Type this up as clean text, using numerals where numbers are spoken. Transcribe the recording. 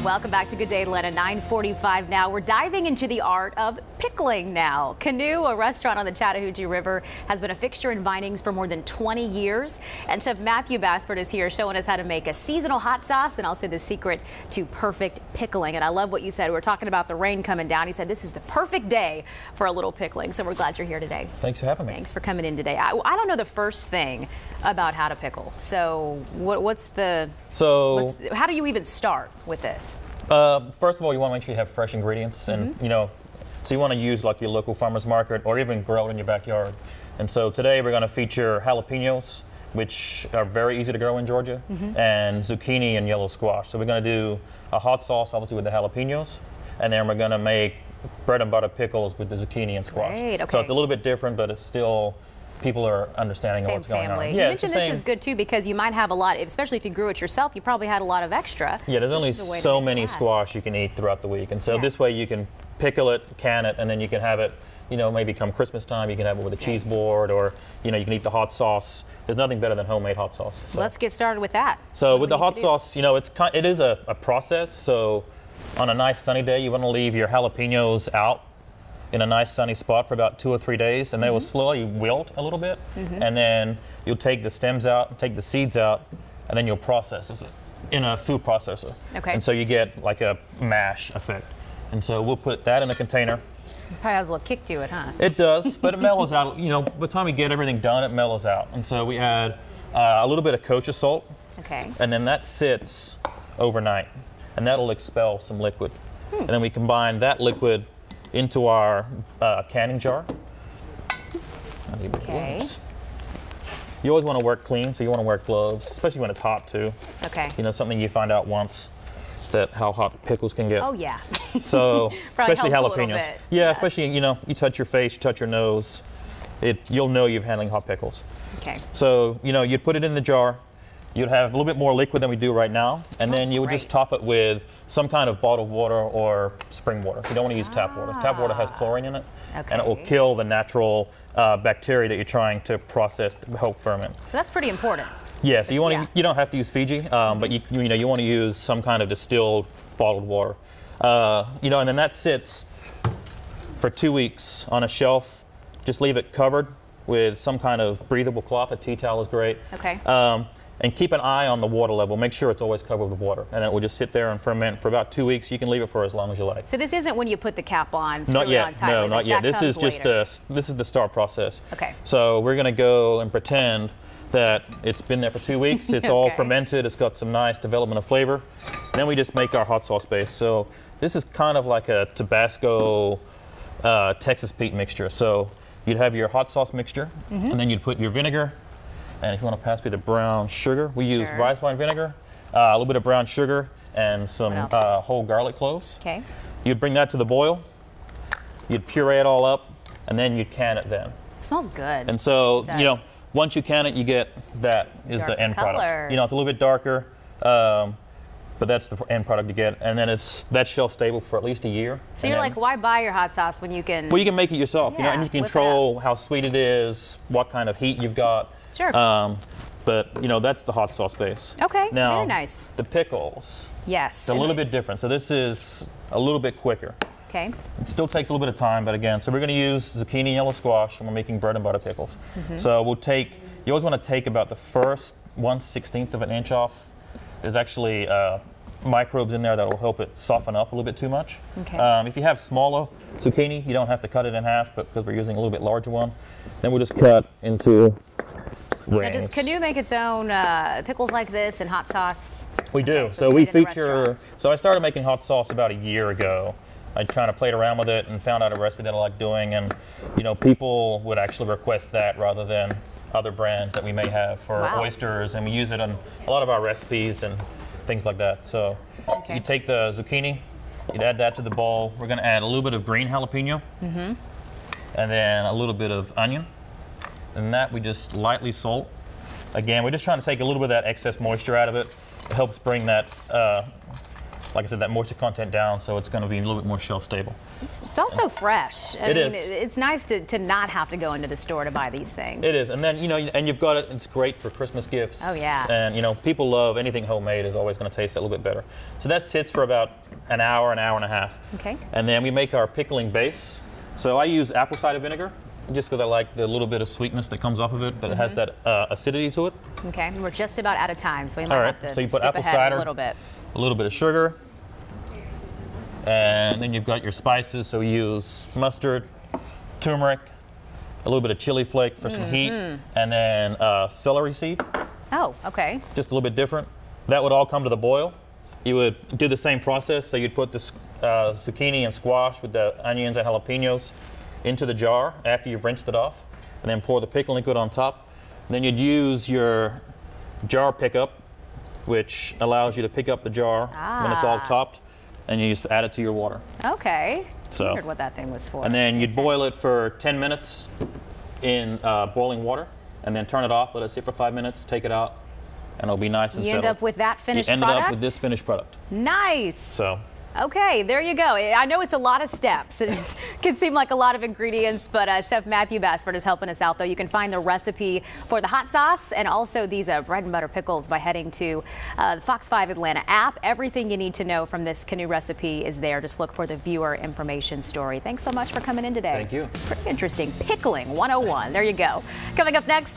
Welcome back to Good Day Atlanta, 9:45 now. We're diving into the art of pickling now. Canoe, a restaurant on the Chattahoochee River, has been a fixture in Vinings for more than 20 years. And Chef Matthew Basford is here showing us how to make a seasonal hot sauce and also the secret to perfect pickling. And I love what you said. We were talking about the rain coming down. He said this is the perfect day for a little pickling. So we're glad you're here today. Thanks for having me. Thanks for coming in today. I don't know the first thing about how to pickle. So how do you even start with this? First of all, you want to make sure you have fresh ingredients, and so you want to use like your local farmer's market or even grow it in your backyard. And so today we're going to feature jalapenos, which are very easy to grow in Georgia, and zucchini and yellow squash. So we're going to do a hot sauce, obviously with the jalapenos, and then we're going to make bread and butter pickles with the zucchini and squash. Great, okay. So it's a little bit different, but it's still, people are understanding what's going on. You mentioned this is good too because you might have a lot, especially if you grew it yourself, you probably had a lot of extra. Yeah, there's only so many squash you can eat throughout the week. And so this way you can pickle it, can it, and then you can have it, maybe come Christmas time, you can have it with a cheese board, or, you can eat the hot sauce. There's nothing better than homemade hot sauce. So let's get started with that. So with the hot sauce, it is a process. So on a nice sunny day, you want to leave your jalapenos out in a nice sunny spot for about 2 or 3 days, and they will slowly wilt a little bit, and then you'll take the stems out, take the seeds out, and then you'll process it in a food processor. Okay. And so you get like a mash effect. And so we'll put that in a container. It probably has a little kick to it, huh? It does, but it mellows out. By the time we get everything done, it mellows out. And so we add a little bit of kosher salt. Okay. And then that sits overnight, and that'll expel some liquid. And then we combine that liquid into our canning jar. Okay. You always want to work clean, so you want to wear gloves, especially when it's hot too. Okay. Something you find out once, that how hot pickles can get. Oh yeah. So especially jalapenos. Yeah, especially you touch your face, you touch your nose, you'll know you're handling hot pickles. Okay. So you put it in the jar. You'd have a little bit more liquid than we do right now, and then you would just top it with some kind of bottled water or spring water. You don't want to use tap water. Tap water has chlorine in it, and it will kill the natural bacteria that you're trying to process to help ferment. So that's pretty important. Yeah, so you don't have to use Fiji, but you want to use some kind of distilled bottled water. And then that sits for 2 weeks on a shelf. Just leave it covered with some kind of breathable cloth. A tea towel is great. Okay. And keep an eye on the water level. Make sure it's always covered with water, and it will just sit there and ferment for about 2 weeks. You can leave it for as long as you like. So this isn't when you put the cap on. Not yet. No, not yet. This is just this is the start process. Okay. So we're going to go and pretend that it's been there for 2 weeks. It's all fermented. It's got some nice development of flavor. And then we just make our hot sauce base. So this is kind of like a Tabasco Texas Pete mixture. So you'd have your hot sauce mixture, and then you'd put your vinegar. And if you want to pass me the brown sugar, we use rice wine vinegar, a little bit of brown sugar, and some whole garlic cloves. Okay. You'd bring that to the boil. You'd puree it all up, and then you'd can it then. It smells good. And so, once you can it, you get the end product. It's a little bit darker, but that's the end product you get. And then that's shelf stable for at least a year. So you're like, why buy your hot sauce when you can? Well, you can make it yourself, and you can control how sweet it is, what kind of heat you've got. Sure. But that's the hot sauce base. Okay. Now, very nice. The pickles. Yes. It's a little bit different. So this is a little bit quicker. Okay. It still takes a little bit of time, but again, so we're going to use zucchini and yellow squash, and we're making bread and butter pickles. So you always want to take about the first 1/16 of an inch off. There's actually microbes in there that will help it soften up a little bit too much. Okay. If you have smaller zucchini, you don't have to cut it in half, but because we're using a little bit larger one, then we'll just cut into rings. Now, does Canoe make its own pickles like this and hot sauce? We do. So we feature. So I started making hot sauce about a year ago. I kind of played around with it and found out a recipe that I like doing, and people would actually request that rather than other brands that we may have for oysters, and we use it on a lot of our recipes and things like that. So you take the zucchini, you'd add that to the bowl. We're going to add a little bit of green jalapeno, and then a little bit of onion, and that we just lightly salt. Again, we're just trying to take a little bit of that excess moisture out of it. It helps bring that like I said, that moisture content down, so it's going to be a little bit more shelf stable. It's also fresh. I mean, is. It's nice to not have to go into the store to buy these things. It is, and then and you've got it. It's great for Christmas gifts. Oh yeah. And people love anything homemade is always going to taste a little bit better. So that sits for about an hour and a half. Okay. And then we make our pickling base. So I use apple cider vinegar, just because I like the little bit of sweetness that comes off of it, but it has that acidity to it. Okay, we're just about out of time, so we might All right. have to So you put skip apple ahead cider, a little bit. a little bit of sugar, and then you've got your spices. So we use mustard, turmeric, a little bit of chili flake for some heat, and then celery seed. Oh, okay. Just a little bit different. That would all come to the boil. You would do the same process. So you'd put the zucchini and squash with the onions and jalapenos into the jar after you've rinsed it off, and then pour the pickling liquid on top. And then you'd use your jar pickup, which allows you to pick up the jar when it's all topped, and you just add it to your water. Okay. So, I wondered what that thing was for. And then you'd boil it for 10 minutes in boiling water, and then turn it off, let it sit for 5 minutes, take it out, and it'll be nice and You settled. end up with that finished you product? ended up with this finished product. Nice. So. Okay, there you go. I know it's a lot of steps. It can seem like a lot of ingredients, but Chef Matthew Bassford is helping us out, though. You can find the recipe for the hot sauce and also these bread and butter pickles by heading to the Fox 5 Atlanta app. Everything you need to know from this Canoe recipe is there. Just look for the viewer information story. Thanks so much for coming in today. Thank you. Pretty interesting. Pickling 101. There you go. Coming up next.